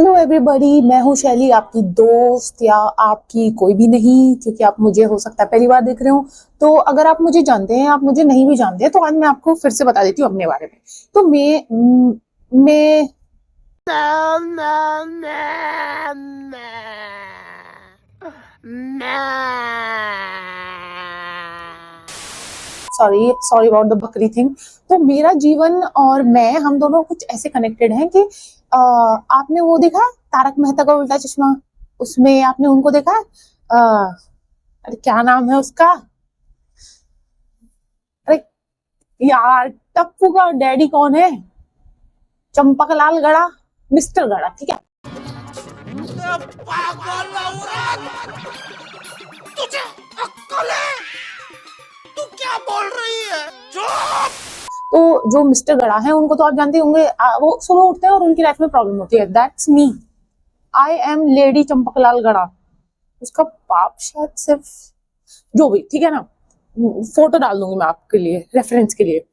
Hello everybody, मैं हूँ शैली, आपकी दोस्त या आपकी कोई भी नहीं, क्योंकि आप मुझे हो सकता है पहली बार देख रहे हो। तो अगर आप मुझे जानते हैं, आप मुझे नहीं भी जानते हैं, तो आज मैं आपको फिर से बता देती हूँ अपने बारे में। तो मैं सॉरी सॉरी अबाउट द बकरी थिंग। तो मेरा जीवन और मैं, हम दोनों कुछ ऐसे कनेक्टेड हैं कि आपने वो देखा तारक मेहता का उल्टा चश्मा, उसमें आपने उनको देखा अरे क्या नाम है उसका, अरे यार टप्पू का डैडी कौन है? चंपकलाल गड़ा, मिस्टर गड़ा, ठीक है। पागल औरत, तुझे अक्ल है? तू क्या बोल रही है? चुप! तो जो मिस्टर गड़ा है उनको तो आप जानते होंगे, वो सुबह उठते हैं और उनकी लाइफ में प्रॉब्लम होती है। That's me, I am lady Champaklal गड़ा। उसका बाप शायद सिर्फ, जो भी, ठीक है ना, फोटो डाल दूंगी मैं आपके लिए रेफरेंस के लिए।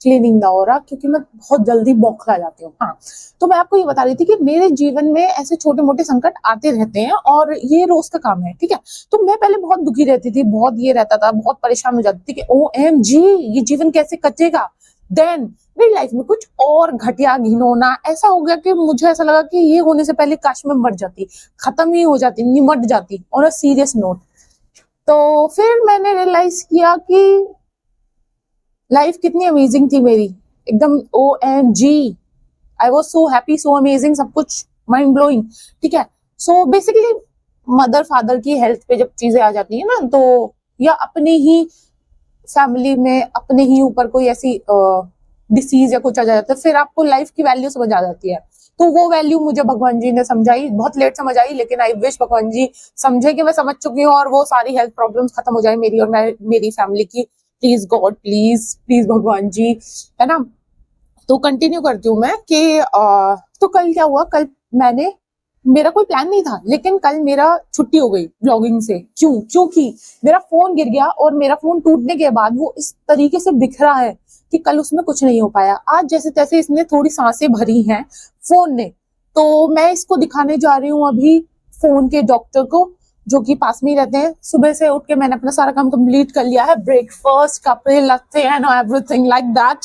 क्लीनिंग द ऑरा, क्योंकि मैं बहुत जल्दी बौखला जाती हूँ। हाँ, तो मैं आपको ये बता रही थी कि मेरे जीवन में ऐसे छोटे मोटे संकट आते रहते हैं और ये रोज का काम है, ठीक है। तो मैं पहले बहुत दुखी रहती थी, बहुत ये रहता था, बहुत परेशान हो जाती थी कि OMG ये जीवन कैसे कटेगा। देन मेरी लाइफ में कुछ और घटिया घिनौना ऐसा हो गया कि मुझे ऐसा लगा कि ये होने से पहले काश मैं मर जाती, खत्म ही हो जाती, निमट जाती ऑन अ सीरियस नोट। तो फिर मैंने रियलाइज किया कि लाइफ कितनी अमेजिंग थी मेरी, एकदम OMG, I was so happy, so amazing, सब कुछ माइंड ब्लोइंग, ठीक है। सो बेसिकली मदर फादर की हेल्थ पे जब चीजें आ जाती है ना, तो या अपने ही फैमिली में अपने ही ऊपर कोई ऐसी डिसीज या कुछ आ जाता है, फिर आपको लाइफ की वैल्यू समझ आ जाती है। तो वो वैल्यू मुझे भगवान जी ने समझाई, बहुत लेट समझ आई, लेकिन आई विश भगवान जी समझे कि मैं समझ चुकी हूँ और वो सारी हेल्थ प्रॉब्लम्स खत्म हो जाए मेरी और मेरी फैमिली की। प्लीज गॉड, प्लीज प्लीज भगवान जी, है ना। तो कंटिन्यू करती हूँ मैं कि तो कल क्या हुआ, कल मेरा कोई प्लान नहीं था, लेकिन कल मेरा छुट्टी हो गई ब्लॉगिंग से। क्योंकि मेरा फोन गिर गया और मेरा फोन टूटने के बाद वो इस तरीके से बिखरा है कि कल उसमें कुछ नहीं हो पाया। आज जैसे तैसे इसने थोड़ी सांसें भरी हैं फोन ने। तो मैं इसको दिखाने जा रही हूँ अभी फोन के डॉक्टर को, जो कि पास में ही रहते हैं। सुबह से उठ के मैंने अपना सारा काम कंप्लीट कर लिया है, ब्रेकफास्ट, कपड़े लत्ते एंड एवरीथिंग लाइक दैट।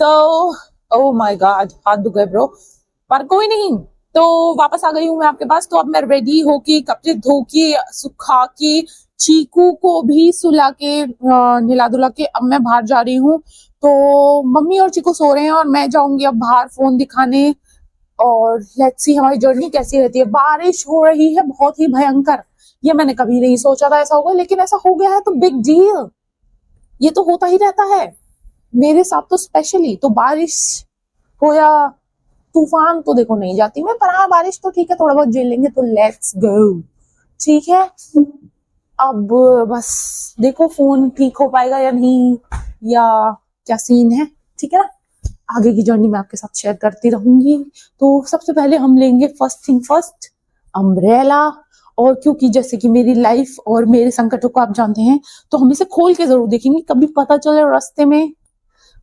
तो ओह माय गॉड, हाथ दुख गए ब्रो, पर कोई नहीं। तो वापस आ गई हूँ मैं आपके पास। तो अब मैं रेडी होके, कपड़े धो के, सुखा के, चीकू को भी सुला के, निला धुला के अब मैं बाहर जा रही हूँ। तो मम्मी और चीकू सो रहे हैं और मैं जाऊंगी अब बाहर फोन दिखाने। और लेट्स सी हमारी जर्नी कैसी रहती है। बारिश हो रही है बहुत ही भयंकर, ये मैंने कभी नहीं सोचा था ऐसा होगा, लेकिन ऐसा हो गया है तो बिग डील, ये तो होता ही रहता है मेरे साथ तो स्पेशली। तो बारिश हो या तूफान तो देखो नहीं जाती मैं, पर हाँ बारिश तो ठीक है, थोड़ा बहुत झेल लेंगे। तो लेट्स गो, ठीक है। अब बस देखो फोन ठीक हो पाएगा या नहीं, या क्या सीन है, ठीक है ना। आगे की जर्नी मैं आपके साथ शेयर करती रहूंगी। तो सबसे पहले हम लेंगे फर्स्ट थिंग फर्स्ट, अम्ब्रेला। और क्योंकि जैसे कि मेरी लाइफ और मेरे संकटों को आप जानते हैं, तो हम इसे खोल के जरूर देखेंगे, कभी पता चले रास्ते में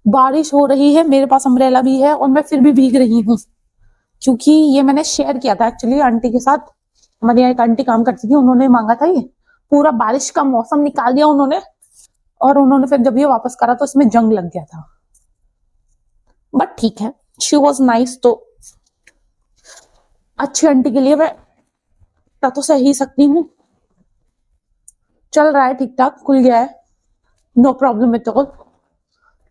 बारिश हो रही है, मेरे पास अम्ब्रेला भी है और मैं फिर भी भीग रही हूँ। क्योंकि ये मैंने शेयर किया था एक्चुअली आंटी के साथ, हमारी यहाँ एक आंटी काम करती थी, उन्होंने मांगा था ये, पूरा बारिश का मौसम निकाल दिया उन्होंने, और उन्होंने फिर जब ये वापस करा तो इसमें जंग लग गया था। बट ठीक है, शी वॉज नाइस। तो अच्छी आंटी के लिए मैं तो सह ही सकती हूँ। चल रहा है ठीक ठाक, खुल गया है, नो प्रॉब्लम एट ऑल।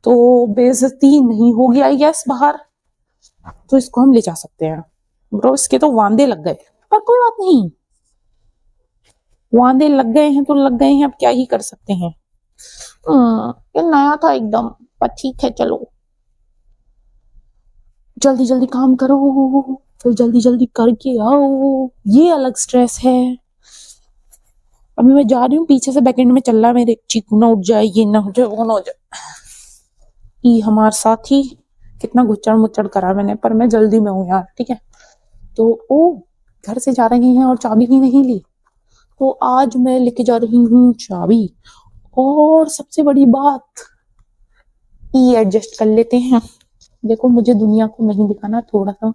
तो बेइज्जती नहीं होगी आई गेस बाहर, तो इसको हम ले जा सकते हैं। ब्रो इसके तो वांदे लग गए, पर कोई बात नहीं, वांदे लग गए हैं तो लग गए हैं, अब क्या ही कर सकते हैं। ये नया था एकदम, पर ठीक है चलो। जल्दी जल्दी काम करो, फिर जल्दी जल्दी करके आओ, ये अलग स्ट्रेस है। अभी मैं जा रही हूँ, पीछे से बैकएंड में चल रहा है मेरे, चीकू ना उठ जाए, ये ना हो जाए, वो ना हो जाए। ये हमारे साथ ही कितना गुच्चड़ मुच्चड़ करा मैंने, पर मैं जल्दी में हूँ यार, ठीक है। तो ओ घर से जा रहे हैं और चाबी ही नहीं ली, तो आज मैं लेके जा रही हूँ चाबी। और सबसे बड़ी बात, ये एडजस्ट कर लेते हैं। देखो मुझे दुनिया को नहीं दिखाना, थोड़ा सा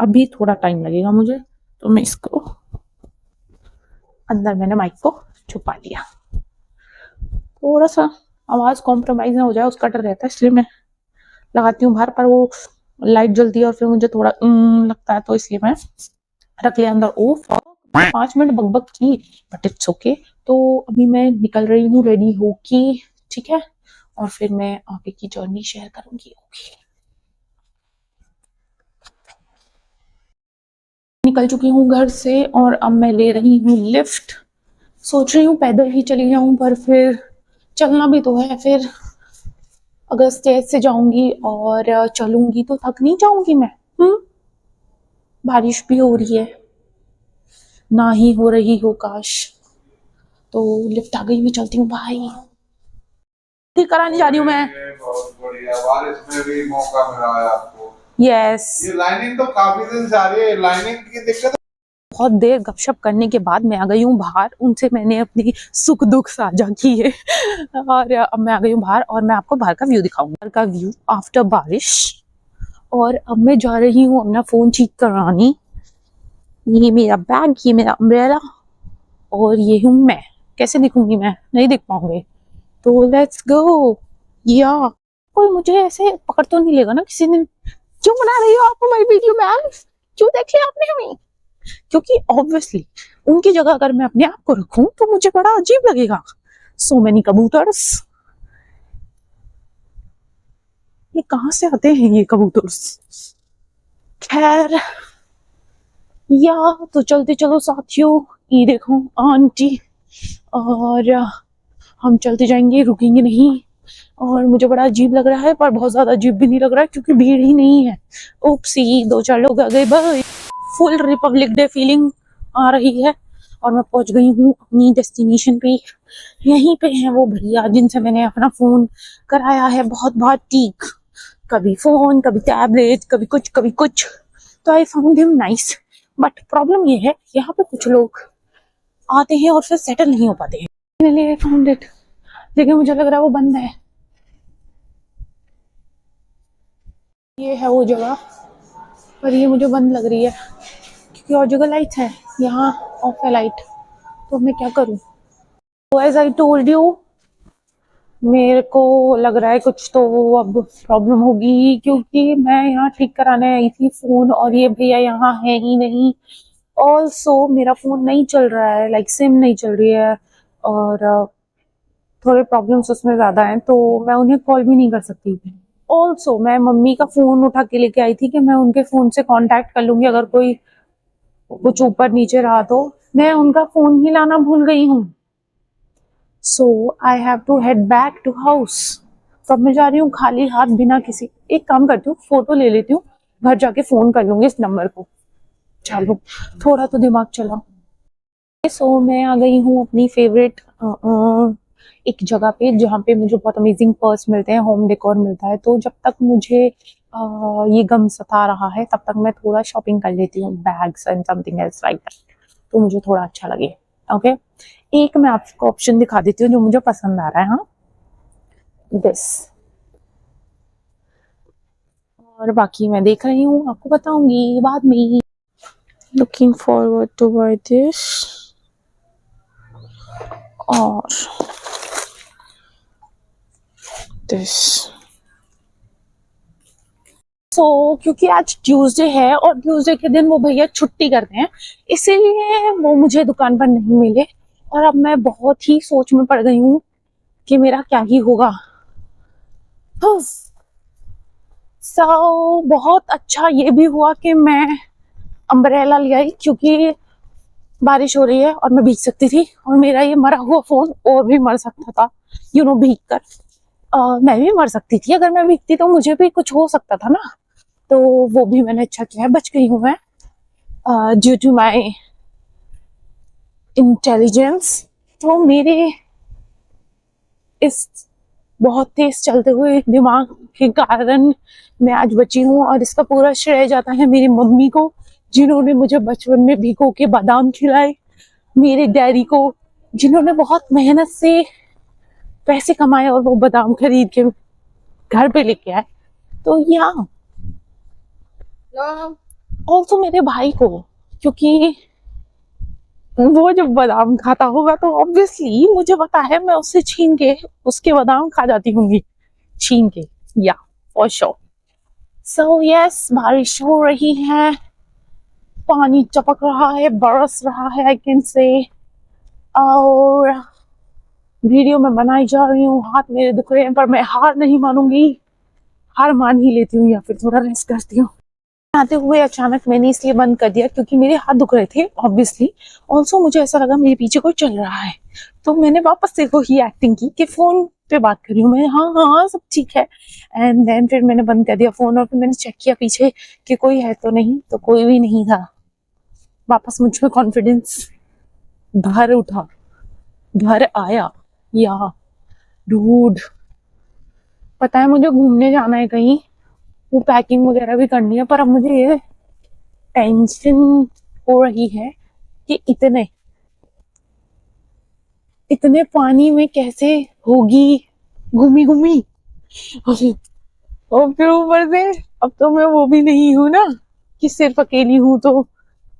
अभी थोड़ा टाइम लगेगा मुझे, तो मैं इसको अंदर, मैंने माइक को छुपा लिया। थोड़ा सा आवाज कॉम्प्रोमाइज ना हो जाए उसका डर रहता है, इसलिए मैं लगाती हूँ बाहर, पर वो लाइट जलती है और फिर मुझे थोड़ा लगता है, तो इसलिए मैं रख लिया अंदर। ओ 5 मिनट बकबक की, बट इट्स ओके। तो अभी मैं निकल रही हूँ रेडी होके, ठीक है, और फिर मैं आगे की जर्नी शेयर करूंगी। ओके, निकल चुकी हूँ घर से और अब मैं ले रही हूँ लिफ्ट। सोच रही हूँ पैदल ही चली जाऊं, पर फिर चलना भी तो है, फिर अगर स्टेज से जाऊंगी और चलूंगी तो थक नहीं जाऊंगी मैं। बारिश भी हो रही है, ना ही हो रही हो काश। तो लिफ्ट आ गई, मैं चलती हूँ भाई, ठीक कराने जा रही हूँ मैं। बहुत बढ़िया, बारिश में भी मौका मिला है आपको। यस, ये लाइनिंग तो काफी दिन से आ रही है, लाइनिंग की दिक्कत। बहुत देर गपशप करने के बाद मैं आ गई हूँ बाहर, उनसे मैंने अपनी सुख दुख साझा की है और अब मैं आ गई हूँ बाहर और मैं आपको बाहर का व्यू दिखाऊंगी, बाहर का व्यू आफ्टर बारिश। और अब मैं जा रही हूँ अपना फोन ठीक कराने। ये मेरा बैग, ये मेरा अम्ब्रेला और ये हूँ मैं। कैसे दिखूंगी मैं, नहीं दिख पाऊंगी, तो लेट्स गो। या कोई मुझे ऐसे पकड़ तो नहीं लेगा ना किसी दिन? क्यों बना रही हो आप हमारी वीडियो मैम? क्यों देख लिया आपने हमें? क्योंकि ऑब्वियसली उनकी जगह अगर मैं अपने आप को रखूं तो मुझे बड़ा अजीब लगेगा। सो मेनी कबूतर्स, ये कहाँ से आते हैं ये कबूतर्स? खैर, या तो चलते चलो साथियों, ये देखो आंटी, और हम चलते जाएंगे, रुकेंगे नहीं। और मुझे बड़ा अजीब लग रहा है, पर बहुत ज्यादा अजीब भी नहीं लग रहा है क्योंकि भीड़ ही नहीं है। ओप्सी, 2-4 लोग आ गए भाई। फुल रिपब्लिक डे फीलिंग आ रही है और मैं पहुंच गई हूँ अपनी डेस्टिनेशन पे। यहीं पे हैं वो भैया जिनसे मैंने अपना फोन कराया है बहुत बार ठीक, कभी फोन, कभी टैबलेट, कभी कुछ कभी कुछ। तो I found him nice, but problem ये है यहाँ पे कुछ लोग आते हैं और फिर सेटल नहीं हो पाते हैं। आई फाउंड इट, लेकिन मुझे लग रहा है वो बंद है। ये है वो जगह, पर ये मुझे बंद लग रही है क्योंकि और जगह लाइट है, यहाँ ऑफ है लाइट। तो मैं क्या करूं? तो एज आई टोल्ड यू, मेरे को लग रहा है कुछ तो अब प्रॉब्लम होगी क्योंकि मैं यहाँ ठीक कराने आई थी फोन और ये भैया यहाँ है ही नहीं। ऑल्सो मेरा फोन नहीं चल रहा है, लाइक सिम नहीं चल रही है और थोड़े प्रॉब्लम्स उसमें ज्यादा हैं, तो मैं उन्हें कॉल भी नहीं कर सकती। ऑल्सो मैं मम्मी का फोन उठा के लेके आई थी कि मैं उनके फोन से कांटेक्ट कर लूंगी अगर कोई कुछ ऊपर नीचे रहा तो। मैं उनका फोन ही लाना भूल गई हूँ, so I have to head back to house. तो अब मैं जा रही हूँ खाली हाथ, बिना किसी, एक काम करती हूँ फोटो ले लेती हूँ, घर जाके फोन कर लूंगी इस नंबर को। चलो, थोड़ा तो दिमाग चला। सो मैं आ गई हूँ अपनी फेवरेट एक जगह पे जहाँ पे मुझे बहुत अमेजिंग पर्स मिलते हैं, होम डेकोर मिलता है। तो जब तक मुझे ये गम सता रहा है तब तक मैं थोड़ा शॉपिंग कर लेती हूँ, bags and something else like that, तो मुझे थोड़ा अच्छा लगे। ओके, एक मैं आपको ऑप्शन दिखा देती हूँ जो मुझे पसंद आ रहा है। हाँ, दिस, और बाकी मैं देख रही हूँ, आपको बताऊंगी बाद में। Looking forward to buy this और दिस। क्योंकि आज ट्यूसडे है और ट्यूसडे के दिन वो भैया छुट्टी करते हैं, इसीलिए वो मुझे दुकान पर नहीं मिले और अब मैं बहुत ही सोच में पड़ गई हूँ कि मेरा क्या ही होगा। बहुत अच्छा ये भी हुआ कि मैं अम्ब्रेला ले आई क्योंकि बारिश हो रही है और मैं भीग सकती थी और मेरा ये मरा हुआ फोन और भी मर सकता था, भीग कर। मैं भी मर सकती थी, अगर मैं भीगती तो मुझे भी कुछ हो सकता था ना। तो वो भी मैंने अच्छा किया है, बच गई हूँ मैं ड्यू टू माई इंटेलिजेंस। तो मेरे इस बहुत तेज चलते हुए दिमाग के कारण मैं आज बची हूँ और इसका पूरा श्रेय जाता है मेरी मम्मी को जिन्होंने मुझे बचपन में भिगो के बादाम खिलाए, मेरे डैडी को जिन्होंने बहुत मेहनत से पैसे कमाए और वो बादाम खरीद के घर पे लेके आए। तो या ऑल्सो मेरे भाई को, क्योंकि वो जब बादाम खाता होगा तो ऑब्वियसली मुझे पता है मैं उससे छीन के उसके बादाम खा जाती होंगी, छीन के, या फॉर श्योर। सो यस, बारिश हो रही है, पानी चपक रहा है, बरस रहा है, आई कैन से, और वीडियो में बनाई जा रही हूँ। हाथ मेरे दुख रहे हैं पर मैं हार नहीं मानूंगी, हार मान ही लेती हूँ या फिर थोड़ा रेस्ट करती हूँ। आते हुए अचानक मैंने इसलिए बंद कर दिया क्योंकि मेरे हाथ दुख रहे थे ऑब्वियसली, ऑल्सो मुझे ऐसा लगा मेरे पीछे कोई चल रहा है, तो मैंने वापस से वही एक्टिंग की कि फोन पे बात कर रही हूँ मैं, हाँ हाँ सब ठीक है, एंड देन फिर मैंने बंद कर दिया फोन और फिर मैंने चेक किया पीछे कि कोई है तो नहीं, तो कोई भी नहीं था। वापस मुझ में कॉन्फिडेंस भर उठा, भर आया। या डूड, पता है मुझे घूमने जाना है कहीं, वो पैकिंग वगैरह भी करनी है, पर अब मुझे ये टेंशन हो रही है कि इतने पानी में कैसे होगी घूमी घूमी। और फिर ऊपर से अब तो मैं वो भी नहीं हूं ना कि सिर्फ अकेली हूं तो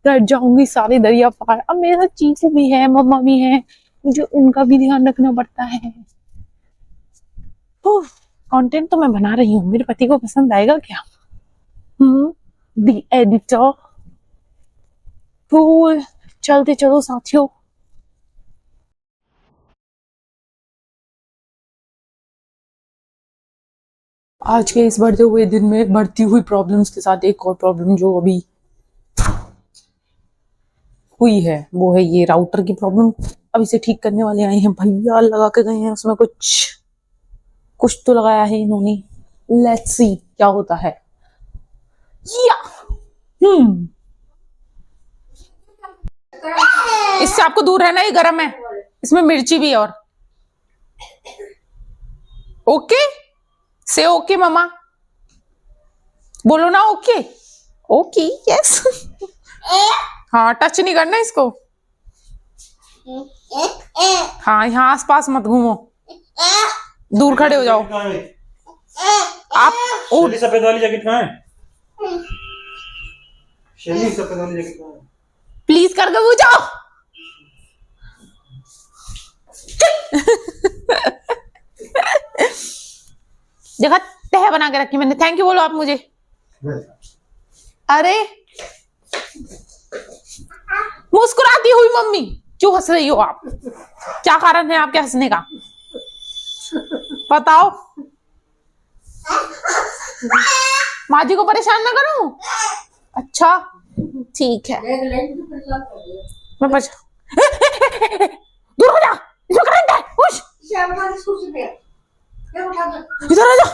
डर जाऊंगी सारे दरिया पार। अब मेरे साथ चीकू भी है, मम्मा भी है, मुझे उनका भी ध्यान रखना पड़ता है। कंटेंट तो मैं बना रही हूँ, मेरे पति को पसंद आएगा क्या? The editor. तो चलते चलो साथियों। आज के इस बढ़ते हुए दिन में बढ़ती हुई प्रॉब्लम्स के साथ एक और प्रॉब्लम जो अभी हुई है वो है ये राउटर की प्रॉब्लम। अब इसे ठीक करने वाले आए हैं भैया, लगा के गए हैं, उसमें कुछ तो लगाया है इन्होंने। लेट्स सी क्या होता है। या इससे आपको दूर रहना, ही गर्म है, इसमें मिर्ची भी है। और ओके से ओके मम्मा बोलो ना, ओके ओके यस। हाँ टच नहीं करना इसको, हाँ यहाँ आसपास मत घूमो, दूर खड़े हो जाओ आप। सफेद वाली जैकेट कहाँ है? सफेद वाली जैकेट कहाँ है? प्लीज करके वो जाओ। देखा तह बना के रखी मैंने, थैंक यू बोलो आप मुझे। अरे मुस्कुराती हुई मम्मी, क्यों हंस रही हो आप? क्या कारण है आपके हंसने का, बताओ। माँ जी को परेशान ना करूं? अच्छा ठीक है, मैं दूर हो जा, इसमें करंट है। उश इधर आ जा।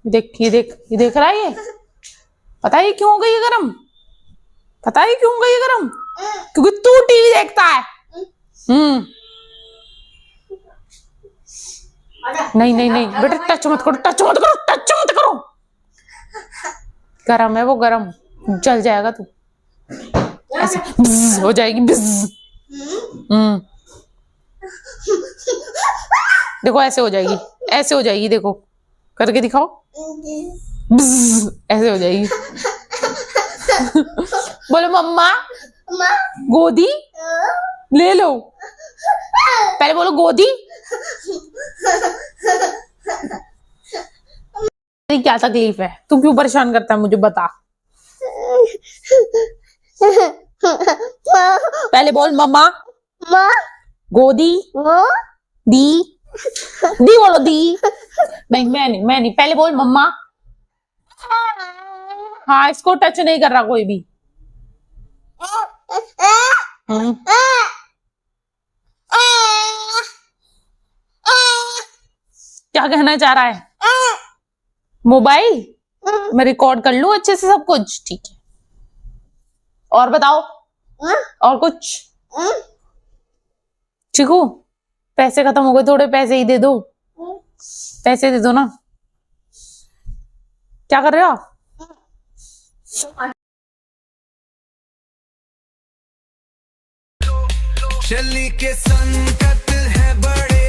ये देख रहा है ये, पता है क्यों हो गई ये गरम? पता है क्यों हो गई ये गरम? क्योंकि तू टीवी देखता है। नहीं बेटा टच मत करो। गरम है वो, गरम जल जाएगा तू, ऐसे बिज़ हो जाएगी बिज़। देखो ऐसे हो जाएगी, देखो करके दिखाओ, बिज़ ऐसे हो जाएगी। बोलो मम्मा गोदी ले लो, पहले बोलो गोदी। क्या तकलीफ है, तू क्यों परेशान करता है मुझे बता। पहले बोल मम्मा गोदी दी बोलो दी। नहीं मैं नहीं, पहले बोल मम्मा। हाँ इसको टच नहीं कर रहा कोई भी। क्या कहना चाह रहा है? मोबाइल मैं रिकॉर्ड कर लूं अच्छे से सब कुछ, ठीक है। और बताओ, और कुछ? चीकू पैसे खत्म हो गए, थोड़े पैसे ही दे दो, पैसे दे दो ना। क्या कर रहे हो आप? चली के संकट है बड़े